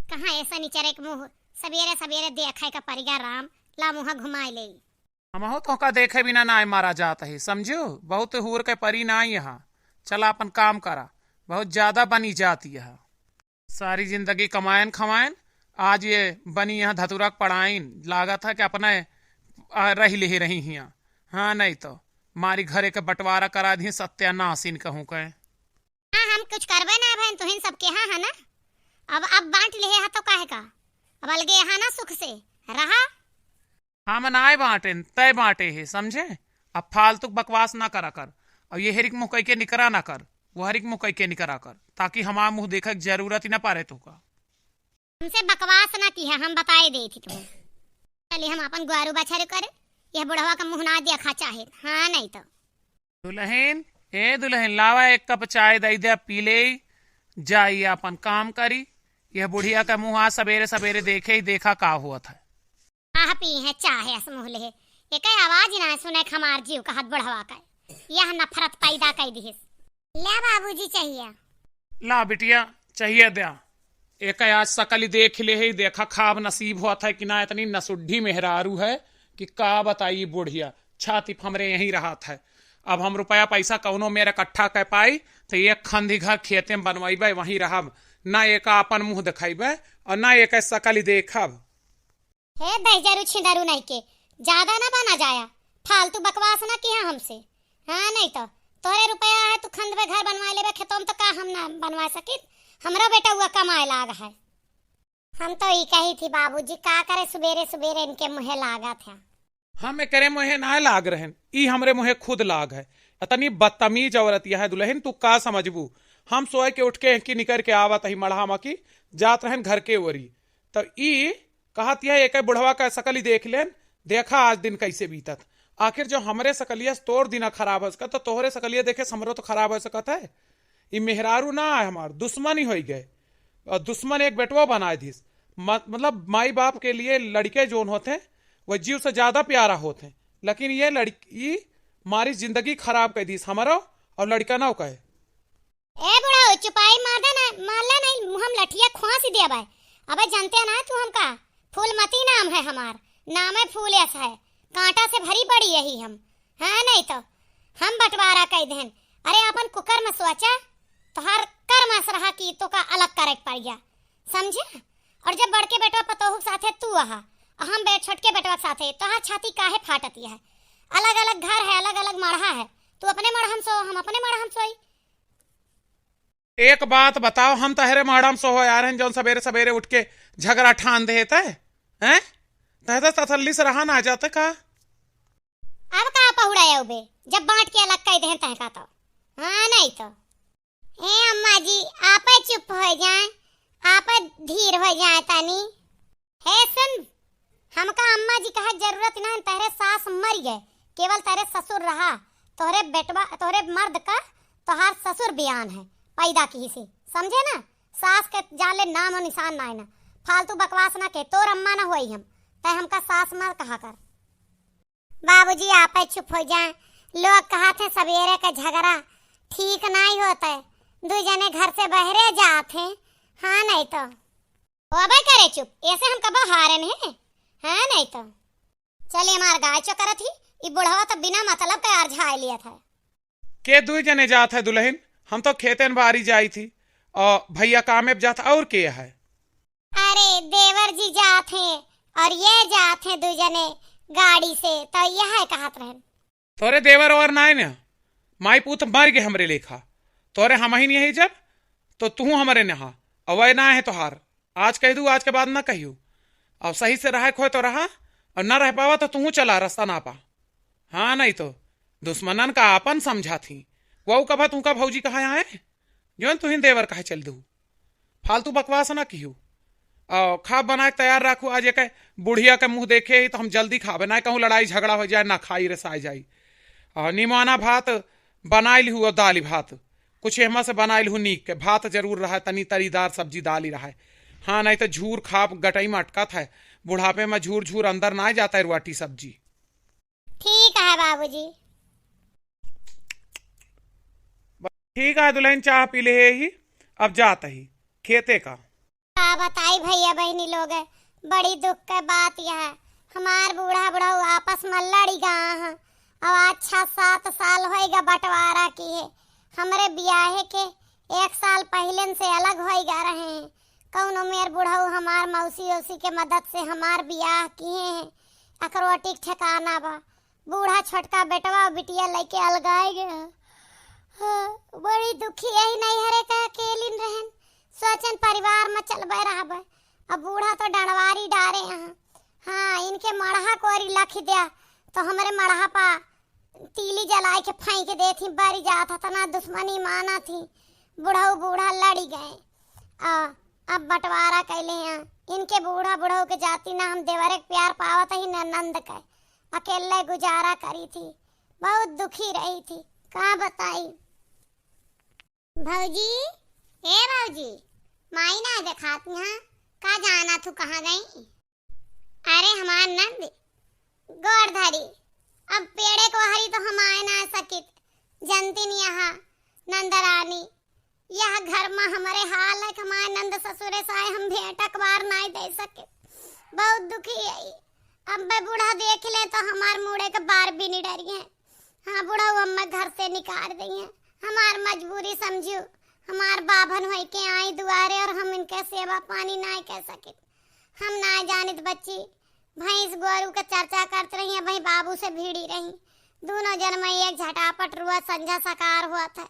कहाँ ऐसा नीचर एक मुंह सवेरे सवेरे देखे का परिगा राम ला मुँह घुमाए ले। हमहू तो का देखे बिना ना मारा जाता है, समझो बहुत हूर के परी ना यहाँ। चला अपन काम करा, बहुत ज्यादा बनी जाती है। सारी जिंदगी कमायन खमायन, आज ये बनी यहाँ धतुरा पढ़ाइन लागत है कि अपने रही ले रही हियाँ। हाँ नहीं तो मारी घरे के बंटवारा करा दी सत्यानाशीन कहूँ कहे। हाँ हम कुछ करबे ना बहन, तुहिन सबके हाँ है ना। अब बांट ले है तो काहे का, अब अलगे यहाँ ना सुख से रहा। हाँ मन आए बांटे तय बांटे है, समझे। अब फालतू बकवास ना करा कर, और ये हरिक मुँह कह के निकरा ना कर, वो हरिक मुँह कह के निकरा कर, ताकि हमारा मुँह देखे की जरूरत ही ना पारे तो का। हमसे बकवास ना की है, हम बताए दे थी तुम्हें। चलिए हम अपन गुआरू बछारू करे, यह बुढ़वा का मुँह ना देखा चाहे। हाँ नहीं तो दुल्हन ए दुल्हन लावा एक कप चाय दई दे, पी ले जाइए अपन काम करी। यह बुढ़िया का मुँह आज सवेरे सवेरे देखे ही देखा का हुआ था। आह पी है चाहे समूह ले ये कई आवाज ना सुने खमार जीव का हाथ बढ़वा का यह नफरत पैदा कर दी। ले बाबूजी चाहिए। ला बिटिया चाहिए दया। एक आज सकल देख ले ही देखा खाब नसीब हुआ था कि ना इतनी नसुड्ढी मेहरारू है कि का बताई बुढ़िया छाती फमरे यहीं रहा था। अब हम रुपया पैसा कौनो मेरे इकट्ठा कर पाई तो एक खंदी घर खेते में बनवाइबे वहीं रहब, ना एक अपन मुंह दिखाइबे और ना एक सकल देखब। हे दहजरू छिंदरू नहीं के ज्यादा ना बना जाया, फालतू बकवास ना किया हमसे। हाँ नहीं तो तोरे रुपया है तू खंड में घर बनवा लेबे खेतों में, तो का हम ना बनवा सकी। हमरा बेटा हुआ कमाए लाग है। हम तो ही कही थी बाबूजी का करे सवेरे सवेरे इनके मुँह लागा था। हम करे मुहे ना लाग रहन, ई हमरे मुहे खुद लाग है। इतनी बदतमीज औरत यह है दुल्हन, तू का समझबू। हम सोए के उठ के निकर के आवत ही मढ़ा मकी जात रहन घर के ओरी, तो ई कहत यह एक बुढ़वा का सकल ही देख लेन, देखा आज दिन कैसे बीतत। आखिर जो हमरे सकलिया तोर दिना खराब हो सकत, तो तोहरे सकलिया देखे समरो तो खराब हो सकत है। ये मेहरारू ना है हमार दुश्मन ही हो गए, और दुश्मन एक बेटवा बनाए दिस। मतलब माई बाप के लिए लड़के जोन होते हैं वह जीव से ज्यादा प्यारा होते हैं, लेकिन ये लड़की मारी जिंदगी खराब कर दी हमारो, और लड़का ना कहे। ए बुढ़ा चुपाई मारदा ना मारला नहीं, हम लठिया खुआ सी दिया भाई। अबे जानते ना तू हमका फूलमती नाम है हमार, नाम है फूल ऐसा है, कांटा से भरी पड़ी यही हम। हाँ नहीं तो हम बंटवारा कह देन। अरे अपन कुकर में सोचा तो हर कर मस रहा की तो का अलग करे पड़ गया, समझे। और जब बड़के बेटा पतोहू साथे तू आहा, हम छोटके बेटवा साथे, तो हर छाती काहे फाटती है। अलग अलग घर है, अलग अलग मढ़ा है, तू अपने मढ़ हम सो, हम अपने मढ़ हम सोई। एक बात बताओ, हम तहरे माड़म सो हो यार हैं जौन सवेरे सवेरे उठ के झगड़ा ठान देते हैं, तह तसल्ली से रहा ना जाते का। अब का पहुड़ाया उबे जब बांट के अलग कह दे तह का तो। हाँ नहीं तो ए अम्मा जी आप चुप हो जाए, आप धीर हो जाए तानी। हे सुन, हमका अम्मा जी कहे जरूरत ना, तेरे सास मर गए, केवल तेरे ससुर रहा। तोहरे बेटवा तोहरे मर्द का तोहार ससुर बयान है पैदा की से, समझे ना। सास के जाले नाम और निशान ना है ना, फालतू बकवास ना के। तोर अम्मा ना होई हम, तय हमका सास मर कहा कर। बाबूजी आप चुप हो जाए, लोग कहा थे सवेरे का झगड़ा ठीक नहीं होता है, दो जने घर से बहरे जाते। हाँ नहीं तो अबे करे चुप, ऐसे हम कब हारे नहीं। हाँ नहीं तो चलिए हमार गाय चौकरा थी, ये बुढ़वा तो बिना मतलब का अर्झाए लिया था। के दो जने जात है दुल्हन, हम तो खेतन बारी जाई थी और भैया कामे जाता, और के है। अरे देवर जी जात हैं और ये जात हैं दो जने गाड़ी से, तो यह है कहत रहन। तोरे देवर और ना है, माई पूत मर गए हमरे लेखा, तोरे हम ही नहीं जब तो तू हमारे नहा अवय ना है तोहार। आज कह दू, आज के बाद ना कहियो। अब सही से रहा खोए तो रहा, और ना रह पावा तो तू चला रास्ता ना पा। हाँ नहीं तो दुश्मनन का अपन समझा थी, वो कभा तू का भौजी कहा है जो तुहिन देवर कहे चल दू। फालतू बकवास ना किहू, खा बना के तैयार रखू। आज एक बुढ़िया के मुंह देखे ही तो हम जल्दी खा बना, कहूँ लड़ाई झगड़ा हो जाए ना खाई रसाई जाई। निमाना भात बनाइल हूँ और दाली भात कुछ एमा से बनाइल हूँ, नीक के भात जरूर रहा, तनी तरीदार सब्जी दाल ही रहा। हाँ नहीं तो झूर खाप गटई में अटका था, बुढ़ापे में झूर झूर अंदर ना जाता है रोटी सब्जी। ठीक है बाबूजी। ठीक है दुल्हन, चाह पी ले ही, अब जाता ही खेते का। का बताई भैया बहनी लोग, बड़ी दुख के बात यह है। हमार बूढ़ा बुढ़ऊ आपस में लड़ी गा हैं। अब अच्छा 7 साल होएगा बंटवारा की है। हमरे ब्याहे के 1 साल पहले से अलग होएगा रहे हैं। कौनो मेर बुढ़ऊ हमार मौसी औसी के मदद से हमार ब्याह किए हैं। अखरोटी ठिकाना बा। बूढ़ा छोटका बेटवा बिटिया लेके अलगाए गए। हाँ, बड़ी दुखी यही नहीं हरे का अकेली रहन। सोचन परिवार में चलबे रहबे। अब बूढ़ा तो डंडवारी डारे यहाँ। हाँ, इनके मड़हा कोरी लख दिया तो हमारे मड़हा पा तीली जलाए के फेंक दे थी। बारी जात था ना दुश्मनी माना थी। बूढ़ऊ बूढ़ा लड़ी गए। अब बंटवारा कैले हैं। इनके बूढ़ा बुढ़ऊ के जाति ना हम देवरे के प्यार पावत ही न नंद के। अकेले गुजारा करी थी। बहुत दुखी रही थी। कहाँ बताई भौजी? ए भौजी, माई ना देखात यहाँ का जाना तू कहाँ गई? अरे हमार नंद गोरधरी, अब पेड़े को हरी तो हम आए ना सकित। जनती नहीं यहाँ नंदरानी, यह घर में हमारे हाल है। हमारे नंद ससुरे साए हम भेंट अखबार नहीं दे सके। बहुत दुखी है। अब मैं बूढ़ा देख ले तो हमार मुड़े के बार भी नहीं डरी है। हाँ, बूढ़ा अम्मा घर से निकाल दी है। हमार मजबूरी समझू। हमार बाभन हो के आई दुआरे और हम इनके सेवा पानी नहीं कह सके। हम ना जानित बच्ची भैंस गोरू का चर्चा करते रही। भाई बाबू से भीड़ी रही। दोनों जन में एक झटापट रुआ संझा सकार हुआ था।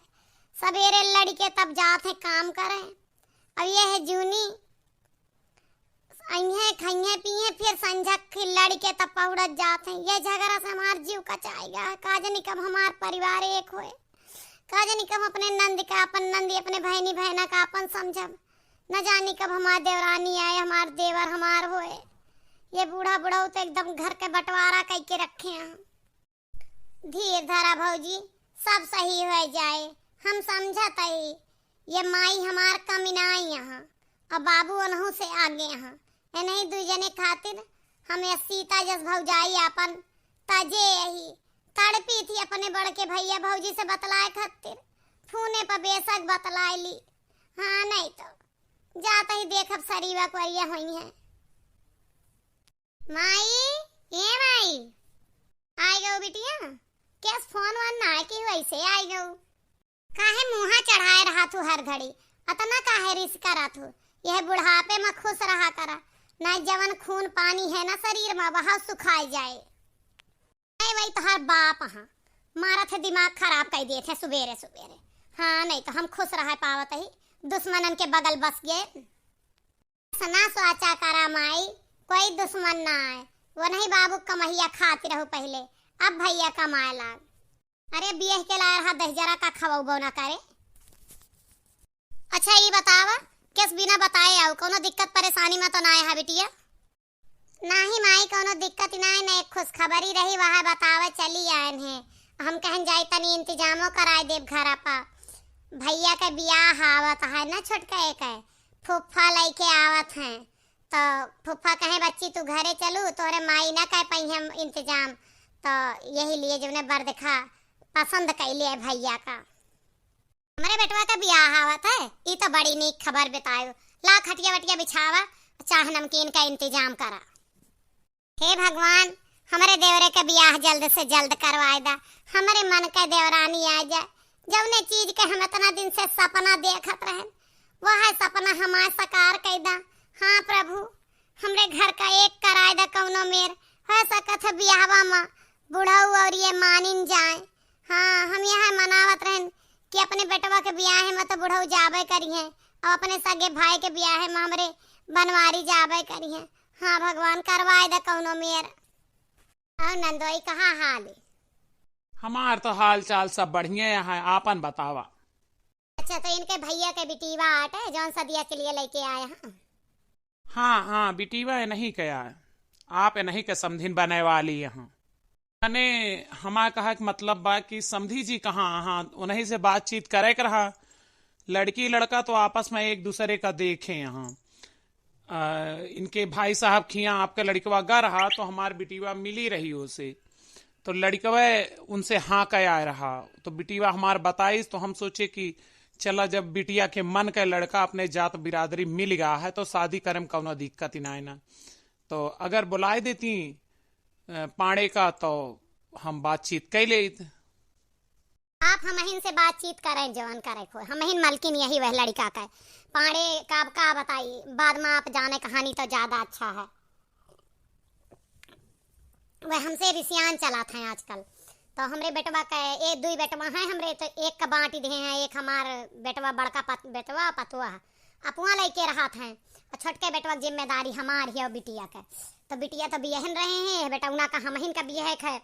सवेरे लड़के तब जाते काम करें। अब ये है जूनी अइहे खइहे पिए फिर संझा लड़के तब पहुड़त जाते। ये झगड़ा से हमार जीव कचाएगा। काजनी कब हमार परिवार एक होए। काजनी कब अपने नंद का अपन नंदी अपने बहनी बहना का अपन समझब। न जानी कब हमार देवरानी आए हमार देवर हमार होए। ये बूढ़ा बुढ़ऊ तो एकदम घर के बंटवारा कह के रखे हैं। धीर धरा भौजी, सब सही हो जाए। हम समझत है ये माई हमार कमिनाई यहाँ और बाबू अनहु से आगे यहाँ। नहीं दू जने खातिर हमें सीता जस भौजाई अपन तजे यही तड़पी थी अपने बड़ के भैया भौजी से बतलाए खातिर। फूने पर बेशक बतलाए ली। हाँ, नहीं तो जाता ही देखब सरीवा कोरिया हुई है। माई, ये माई आई गो बिटिया। कैस फोन वन ना की वैसे आई गो। काहे मुँहा चढ़ाए रहा तू हर घड़ी? अतना काहे रिस्क करा तू? यह बुढ़ापे में खुश रहा करा। ना जवन खून पानी है ना शरीर में वहाँ सुखाई जाए। वही तो हर बाप हाँ मारा थे दिमाग खराब कर दिए थे सुबेरे सुबेरे। हाँ, नहीं तो हम खुश रह पावत ही दुश्मनन के बगल बस गए। सना सोचा करा माई, कोई दुश्मन ना आए। वो नहीं बाबू कमहिया खाती रहो पहले, अब भैया कमाए लाग। अरे बियह के लाया रहा दहजरा का खवाऊ ना करे। अच्छा ये बतावा किस बिना बताए आओ कोनो दिक्कत परेशानी में तो ना है बिटिया? नहीं माई, कोनो दिक्कत नहीं न। एक खुश खबरी रही वहाँ बतावा चली आयन है। हम कहन जाए तनी इंतजामो कराए देव घर पा। भैया का बियाह आवत है ना छोटका एक है। फुफ्फा लेके आवत हैं तो फुफ्फा कहे बच्ची तू घरे चलू तोरे माई ना कह पाई हम इंतजाम। तो यही लिए जो ने बर देखा पसंद कैले भैया का। हमारे बेटवा का ब्याह आवत है। ये तो बड़ी नीक खबर बतायो। ला खटिया वटिया बिछावा, चाह नमकीन का इंतजाम करा। हे भगवान, हमारे देवरे का ब्याह जल्द से जल्द करवाए दा। हमारे मन का देवरानी आ जाए। जौने चीज के हम इतना दिन से सपना देखत रहे वह सपना हमारे साकार कर दा। हाँ प्रभु, हमरे घर का एक कराए दा। कौनो मेर हो सकत है ब्याहवा में बुढ़ऊ और ये मानिन जाए। हाँ, हम यहाँ मनावत रहें कि अपने बेटवा के ब्याह में तो बुढ़ऊ जाबे करी है और अपने सगे भाई के ब्याह में हमरे बनवारी जाबे करी है। हाँ भगवान, करवाए दे कौनो मेर। और नंदोई कहाँ हाल है? हमार तो हाल चाल सब बढ़िया है। आपन बतावा। अच्छा, तो इनके भैया के बिटीवा आटे जौन सदिया के लिए लेके आए हैं। हाँ हाँ, बिटीवा नहीं कया है। आप नहीं के समधिन बने वाली यहाँ। मैंने हमारा कहा कि मतलब बा कि समधी जी कहाँ? हाँ, उन्हीं से बातचीत करे कर रहा। लड़की लड़का तो आपस में एक दूसरे का देखे यहाँ। इनके भाई साहब खिया आपका लड़कवा गा रहा तो हमार बिटीवा मिली रही उसे। तो लड़कवा उनसे हाँ कया रहा तो बिटीवा हमार बताई। तो हम सोचे कि चला जब बिटिया के मन का लड़का अपने जात बिरादरी मिल गया है तो शादी करे में कौनो दिक्कत ही ना है ना। तो अगर बुलाए देती पाड़े का तो हम बातचीत कर ले। आप हमहिन से बातचीत करें जवन करे खो, हमहिन मलकिन यही वह लड़का का पाड़े का बताई बाद में आप जाने कहानी तो ज्यादा अच्छा है। वह हमसे रिसियान चलाते हैं आजकल। तो हमरे बेटवा का एक दुई बेटवा हैं हमरे, तो एक का बांटी दे हैं, एक हमार बेटवा बड़का बेटवा पतवा अपुआ लेके रहा था और छोटके बेटवा की जिम्मेदारी हमार ही और बिटिया का। तो बिटिया तो बियहन रहे हैं, बेटा उना का हमहिन का बियह है।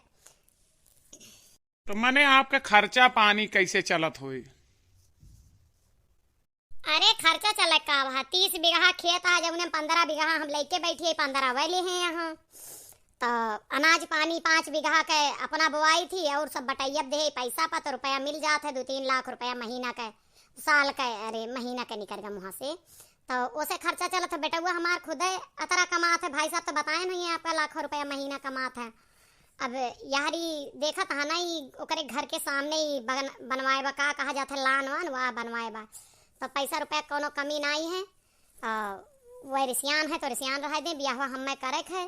तो मने आपका खर्चा पानी कैसे चलत हुई? अरे खर्चा चले का 30 बीघा खेत है, जब 15 बीघा हम लेके बैठे 15 वाले हैं यहाँ। तो अनाज पानी 5 बीघा के अपना बुआई थी और सब बटैयब दे पैसा पर तो रुपया मिल जाता है 2-3 लाख रुपया महीना का, साल का, अरे महीना का निकल गया वहाँ से। तो उसे खर्चा चला था। बेटा हुआ हमार खुद अतरा कमात है, भाई साहब तो बताए नहीं है आपका लाखों रुपया महीना कमात है। अब यारी देखा था ना ही ओकरे घर के सामने ही बनवाए बा का कहा जाता है लान वान वह बनवाए बा। तो पैसा रुपया कोनो कमी नहीं है। वह रिसियान है तो रिसियान रह दे, ब्याह हमें करे है।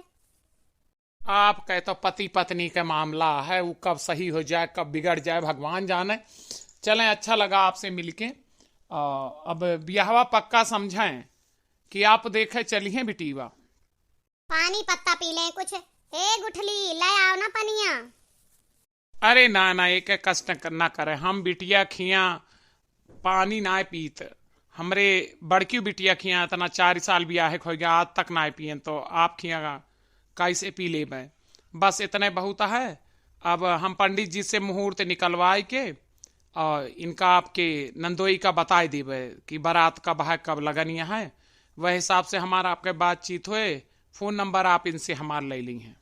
आप कहे तो पति पत्नी का मामला है, वो कब सही हो जाए कब बिगड़ जाए भगवान जाने। चलें, अच्छा लगा आपसे मिलके। अब ब्याहवा पक्का समझें कि आप देखे चलिए बिटीवा। पानी पत्ता पी लें कुछ, ए गुठली ले आओ ना पनिया। अरे ना ना एक कष्ट ना करे, हम बिटिया खिया पानी ना पीत। हमरे बड़की बिटिया खिया इतना 4 साल ब्याह हो गया आज तक ना पिए, तो आप खियागा कैसे पी ले। बस इतने बहुत है। अब हम पंडित जी से मुहूर्त निकलवाए के और इनका आपके नंदोई का बताए देवे कि बारात कब है कब लगनिया है। वह हिसाब से हमारा आपके बातचीत हुए, फोन नंबर आप इनसे हमारे ले ली हैं।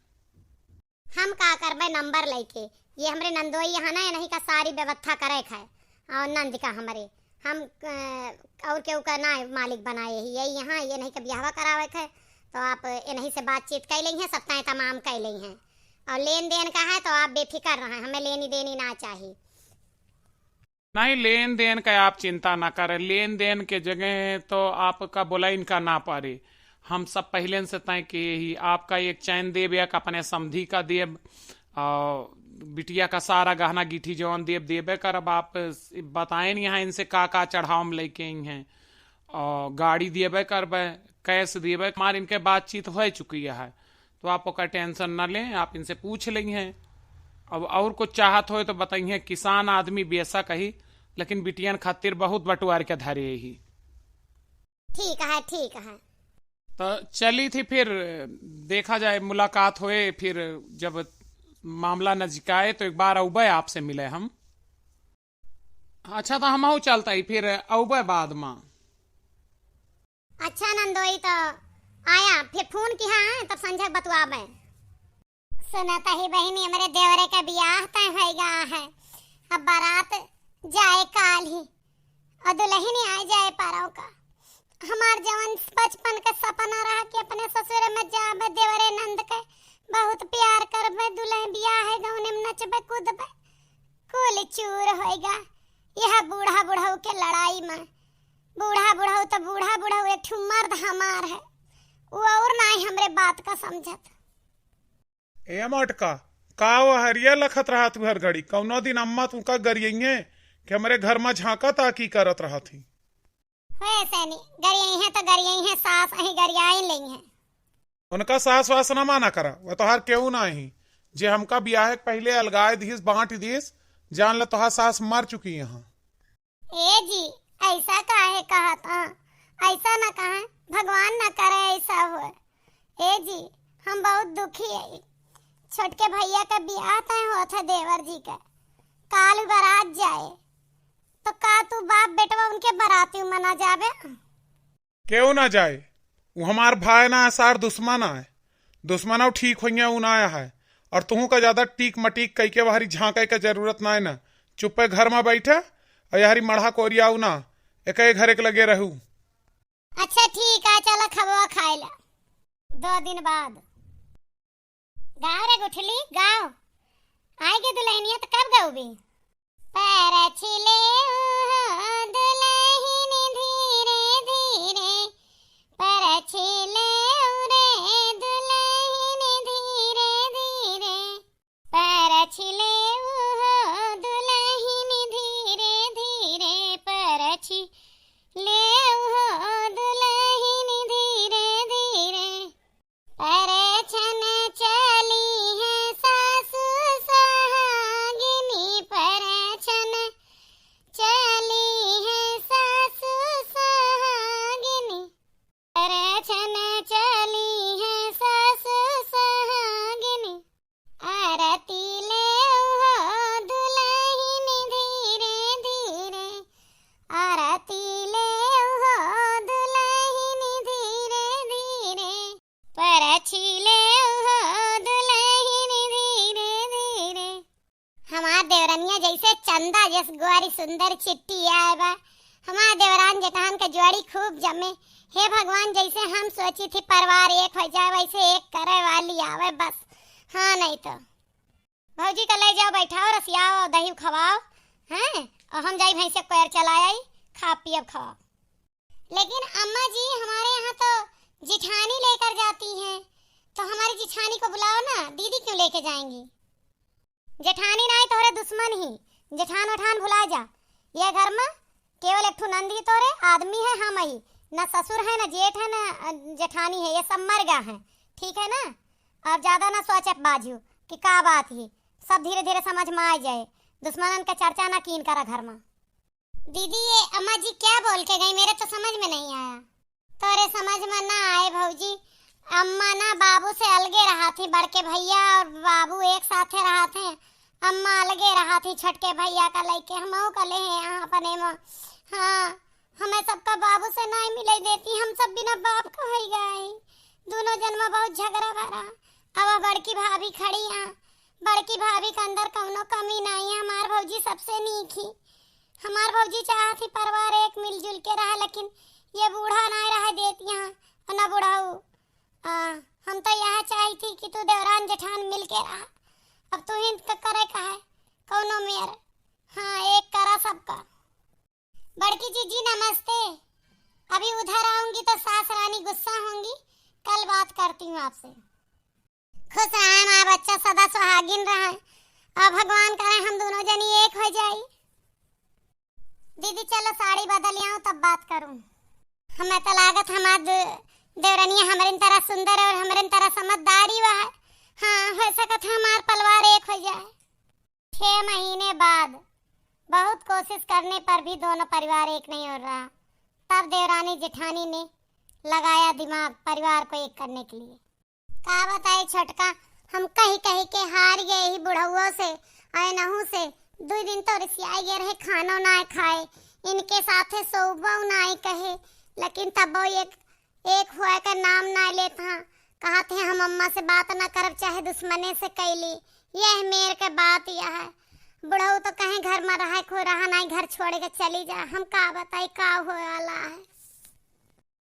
हम का करबे नंबर लेके, ये हमरे नंदोई यहाँ ना नहीं का सारी व्यवस्था करे है और नंद का हमारे हम और केहू का ना मालिक बनाए ही यही यहाँ ये नहीं का ब्याह करावे है। तो आप इन्हीं से बातचीत कर ली हैं, सत्ताएं तमाम कर ली हैं। और लेन देन का है तो आप बेफिक्र रहें, हमें लेनी देनी ना चाहिए। नहीं लेन देन का आप चिंता ना करें, लेन देन के जगह तो आपका बोला इनका ना पारे। हम सब पहले से तय किए ही, आपका एक चैन देव एक अपने समधी का देव और बिटिया का सारा गहना गिठी जौन देव देवे कर। अब आप बताएं यहाँ इनसे का चढ़ाव में लेके आई हैं और गाड़ी देवे कर कैश देवे। हमारी इनके बातचीत हो चुकी है तो आप का टेंशन न लें, आप इनसे पूछ लेंगे। अब और कुछ चाहत हो तो बताइए, किसान आदमी बेसा कही लेकिन बिटियन खातिर बहुत बटुआर के धरे ही। ठीक है ठीक है। तो चली थी फिर देखा जाए, मुलाकात होए फिर जब मामला नजकाए तो एक बार औबे आपसे मिले हम। अच्छा तो हम चलता ही फिर औबे बाद में। अच्छा नंदोई तो आया फिर फोन किया है तब संजय बतवाबे। सुनता ही बहनी हमारे देवरे का ब्याह तय हो गया है। अब बारात जाए काल ही और दुल्हन आ जाए पारों का। हमार जवन बचपन का सपना रहा कि अपने ससुर में जाबे देवरे नंद के बहुत प्यार करबे, दुल्हन ब्याह है गौने में नचबे कूदबे, कुल चूर होएगा। यह बूढ़ा बुढ़ऊ के लड़ाई में बूढ़ा बुढ़ऊ तो बूढ़ा बुढ़ऊ एक मर्द हमार है, वो और ना ही हमरे बात का समझत। ए मटका का वो हरिया लखत रहा तू हर घड़ी, कौनो दिन अम्मा तू का गरिये कि हमारे घर में झांका ताकी करत रहा थी। वैसे नहीं गरियाई है तो गरियाई है, सास अही गरियाई नहीं है। उनका सास वास न माना करा, वह तोहार क्यों ना ही जे हमका ब्याह पहले अलगाए दीस बांट दीस, जान ल तोहार सास मर चुकी यहाँ। ए जी ऐसा काहे कहा था, ऐसा ना कहा, भगवान ना करे ऐसा हो। ए जी हम बहुत दुखी है। छोटके भैया का ब्याह तय हुआ था देवर जी का, काल बारात जाए तो का तू बाप बेटवा उनके बाराती मना जावे? क्यों ना जाए, वो हमार भाई ना सार दुश्मन है, दुश्मन ठीक हो उन आया है। और तुहू का ज्यादा टीक मटीक कई के बाहरी झांके का जरूरत ना है ना, चुप्पे घर में बैठे और यारी मढ़ा कोरियाऊ ना एक घर एक लगे रहू। अच्छा ठीक है चलो खबवा खाए ला 2 दिन बाद। गाँव रे गुठली गाँव आएगे दुल्हनिया तो कब गाओ भी? पैर छिले दुल्हनिया हमारी सुंदर चिट्ठी आए बा। हमारे देवरान जेठान का जोड़ी खूब जमे। हे भगवान, जैसे हम सोची थी परिवार एक हो जाए वैसे एक करे वाली आवे बस। हाँ नहीं तो भौजी का ले जाओ, बैठाओ, रसियाओ, दही खवाओ, हैं, और हम जाई भैंसे पैर चलाए, खा पियब खवाओ। लेकिन अम्मा जी हमारे यहाँ तो जिठानी लेकर जाती हैं, तो हमारी जिठानी को बुलाओ ना। दीदी क्यों लेके जाएंगी? जेठानी नहीं तोरे दुश्मन ही, जेठान वठान भुला जा। ये घर में केवल एक नंदी तोरे आदमी है, हम ही न ससुर है न जेठ है न जेठानी है, ये सब मर गया है, ठीक है ना। अब ज्यादा ना सोचे बाजू कि का बात ही, सब धीरे धीरे समझ में आ जाए। दुश्मनन का चर्चा ना कीन करा घर में। दीदी ये अम्मा जी क्या बोल के गई, मेरे तो समझ में नहीं आया। तोरे समझ में ना आए भौजी, अम्मा ना बाबू से अलगे रहा थी, बड़के भैया और बाबू एक साथ रहा थे, अम्मा अलगे रहा थी छोटके भैया का लेके। हम का ले यहाँ अपने में। हाँ, हमें सबका बाबू से नहीं मिले देती, हम सब बिना बाप का हो गए। दोनों जन में बहुत झगड़ा भरा। अब बड़की भाभी खड़ी यहाँ, बड़की भाभी के अंदर कौनो कमी नहीं है। हमार भौजी सबसे नीक ही। हमार भौजी चाहती परिवार एक मिलजुल के रहा, लेकिन ये बूढ़ा नहीं रह देती यहाँ, और न बुढ़ाऊ। हम तो यह चाही थी कि तू देवरान जेठान मिल के रहा। अब तू ही करे का है कौनो मेर। हाँ, एक करा सबका। बड़की जीजी नमस्ते। अभी उधर आऊंगी तो सास रानी गुस्सा होंगी, कल बात करती हूँ आपसे। खुश रहे माँ बच्चा, सदा सुहागिन रहे, और भगवान करे हम दोनों जनी एक हो जाए। दीदी चलो साड़ी बदल आऊं तब बात करूं। हमें तो लागत हमार देवरनिया हमारे तरह सुंदर और हमारे तरह समझदारी हुआ है। हाँ, हो सकता है हमार परिवार एक हो जाए। 6 महीने बाद बहुत कोशिश करने पर भी दोनों परिवार एक नहीं हो रहा। तब देवरानी जेठानी ने लगाया दिमाग परिवार को एक करने के लिए। का बताए छोटका, हम कहीं कहीं के हार गए ही बुढ़ाओं से, आए नहू से। 2 दिन तो रिसियाई गए रहे, खानो ना खाए, इनके साथे सोबो ना कहे, लेकिन तब वो एक हुआ का नाम ना लेता। कहा थे हम अम्मा से बात ना करब, चाहे दुश्मने से कैली। यह मेरे के बात यह है। बुढ़ऊ तो कहीं घर में रहा खो रहा नहीं, घर छोड़ के चली जा। हम का बताई का हो वाला है।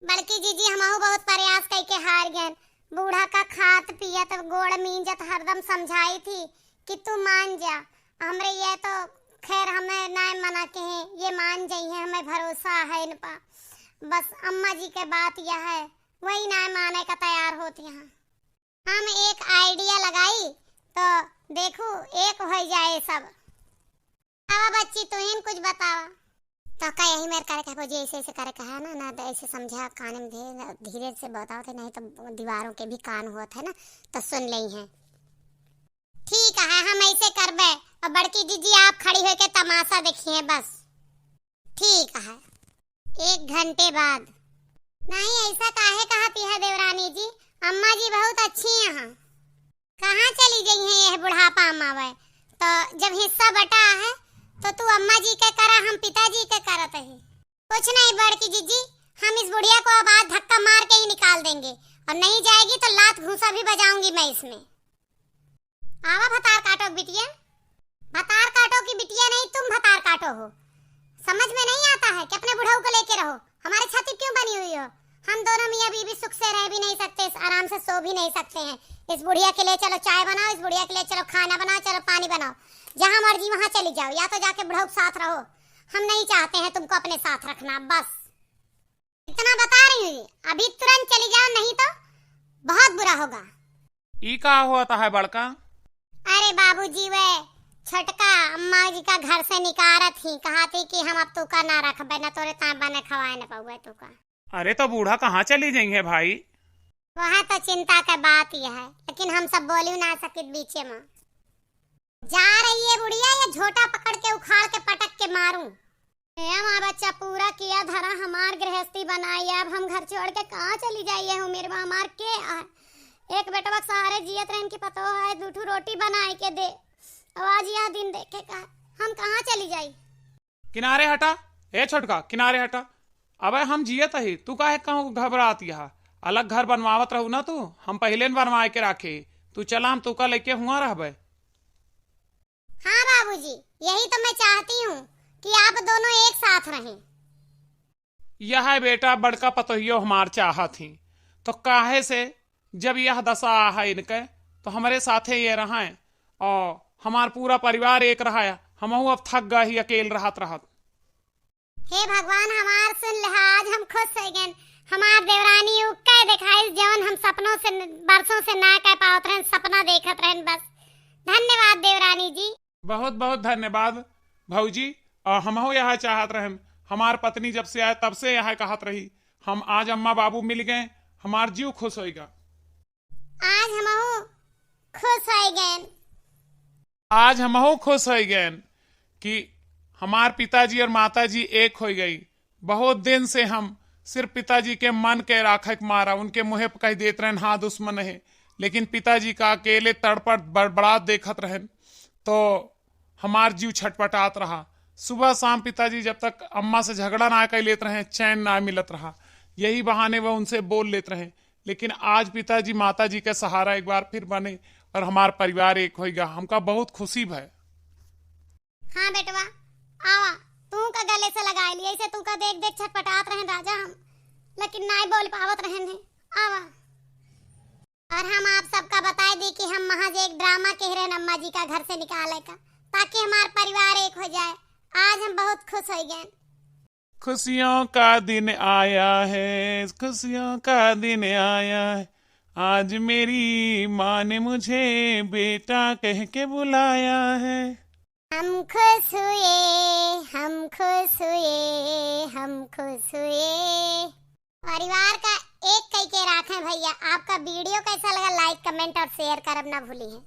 बड़की जीजी हमहू बहुत प्रयास करके हार गए। बूढ़ा का खात पियत गोड़ मींजत हरदम समझाई थी कि तू मान जा। हमरे ये तो खैर हमें ना मना के हैं, ये मान जाई है, हमें भरोसा है इन पर। बस अम्मा जी के बात यह है, वही ना माने का तैयार होती हैं। हम एक आइडिया लगाई तो देखो एक हो जाए सब। अब बच्ची तू ही कुछ बतावा। तो का यही मेरे करे कहो जी, ऐसे ऐसे करे कहा ना, ना ऐसे समझा कान में धीरे से बताओ थे, नहीं तो दीवारों के भी कान हुआ था ना तो सुन ली हैं। ठीक है, हम ऐसे करबे। और बड़की जीजी आप खड़ी होके तमाशा देखिए बस। ठीक है। 1 घंटे बाद। नहीं ऐसा काहे कहती है देवरानी जी, अम्मा जी बहुत अच्छी हैं। कहाँ चली गई हैं यह बुढ़ापा मावे? तो जब हिस्सा बटा है तो तू अम्मा जी के करा, हम पिताजी के करत है। कुछ नहीं बड़की जीजी, हम इस बुढ़िया को अब आज धक्का मार के ही निकाल देंगे, और नहीं जाएगी तो लात घूंसा भी बजाऊंगी मैं इसमें। आवा भतार काटो बिटिया। भतार काटो की बिटिया नहीं, तुम भतार काटो हो। समझ में नहीं आता है कि अपने बुढ़ऊ को लेके रहो। हमारे छाती क्यों बनी हुई हो? हम दोनों मियां बीवी सुख से रह भी नहीं सकते, आराम से सो भी नहीं सकते हैं। इस बुढ़िया के लिए चलो चाय बनाओ, इस बुढ़िया के लिए चलो खाना बनाओ, चलो पानी बनाओ, जहाँ मर्जी वहाँ चली जाओ, या तो जाके बुढ़ऊ के साथ रहो। हम नहीं चाहते हैं तुमको अपने साथ रखना, बस इतना बता रही हूँ। अभी तुरंत चली जाओ, नहीं तो बहुत बुरा होगा। ई का होता है बड़का? अरे बाबूजी वे छोटका अम्मा जी का घर से निकारत ही, कहा थी कि हम अब तुका ना रखबे, न तोरे ता बने खवाए न पउए तुका। अरे तो बूढ़ा कहाँ चली गई है भाई? वह तो चिंता का बात ही है, लेकिन हम सब बोली ना सकित बीचे में। जा रही है बुढ़िया, या झोटा पकड़ के उखाड़ के पटक के मारूं? माँ बच्चा पूरा किया धरा, हमार गृहस्थी बनाई, अब हम घर छोड़ के कहाँ चली जाइए हो मेरे हमार के। एक बेटवा सहारे जियत रहन की पतो है, 2 रोटी बनाई के दे, आवाज यह दिन देखे का हम कहाँ चली जाई। किनारे हटा ए छोटका, किनारे हटा। अबे हम जियत ही, तू काहे कहूँ घबरात यहाँ? अलग घर बनवावत रहू ना तू, हम पहले बनवा के रखे। तू चला हम तुका लेके हुआ रहबे। हाँ बाबूजी, यही तो मैं चाहती हूँ कि आप दोनों एक साथ रहें। यह बेटा बड़का पतोहियो हमार चाहा थी, तो काहे से जब यह दशा है इनके तो हमारे साथे ये रहा है और हमार पूरा परिवार एक रहा है। हमहू अब थक गए ही अकेल रहत रहत। हे भगवान हमार सुन ले, आज हम खुश हो गए। हमार देवरानी उ कह दिखाई जवन हम सपनों से बरसों से ना कह पावत रहन, सपना देखत रहन। बस धन्यवाद देवरानी जी। बहुत बहुत धन्यवाद भौजी। और हमहू यह चाहत रहन, हमार पत्नी जब से आए तब से यह कहत रही हम आज अम्मा बाबू मिल गए, हमार जीव खुश होएगा। आज हमहू खुश हो गए। आज हमहू खुश हो गए कि हमार पिताजी और माताजी एक हो गई। बहुत दिन से हम सिर्फ पिताजी के मन के राखक मारा, उनके मुँह पर कह देते रहन हाँ दुश्मन है, लेकिन पिताजी का अकेले तड़पट बड़बड़ा देखत रहन तो हमार जीव छटपटात रहा। सुबह शाम पिताजी जब तक अम्मा से झगड़ा ना कर लेते रहे, चैन ना मिलत रहा। यही बहाने वह उनसे बोल लेते रहे, लेकिन आज पिताजी माताजी के सहारा एक बार फिर बने और हमार परिवार एक होगा। हमका बहुत खुशी है। हाँ बेटवा आवा, तू का गले से लगा लिया इसे, तू का देख देख छटपटात रहे राजा हम, लेकिन ना बोल पावत रहन है। आवा, और हम आप सबका बताए दी कि हम महज एक ड्रामा कह रहे हैं अम्मा जी का घर से निकाले का, ताकि हमारा परिवार एक हो जाए। आज हम बहुत खुश हो गए। खुशियों का दिन आया है, खुशियों का दिन आया है, आज मेरी माँ ने मुझे बेटा कह के बुलाया है। हम खुश हुए, हम खुश हुए, हम खुश हुए। परिवार का एक कई के राखें भैया। आपका वीडियो कैसा लगा लाइक कमेंट और शेयर करना ना भूलिए।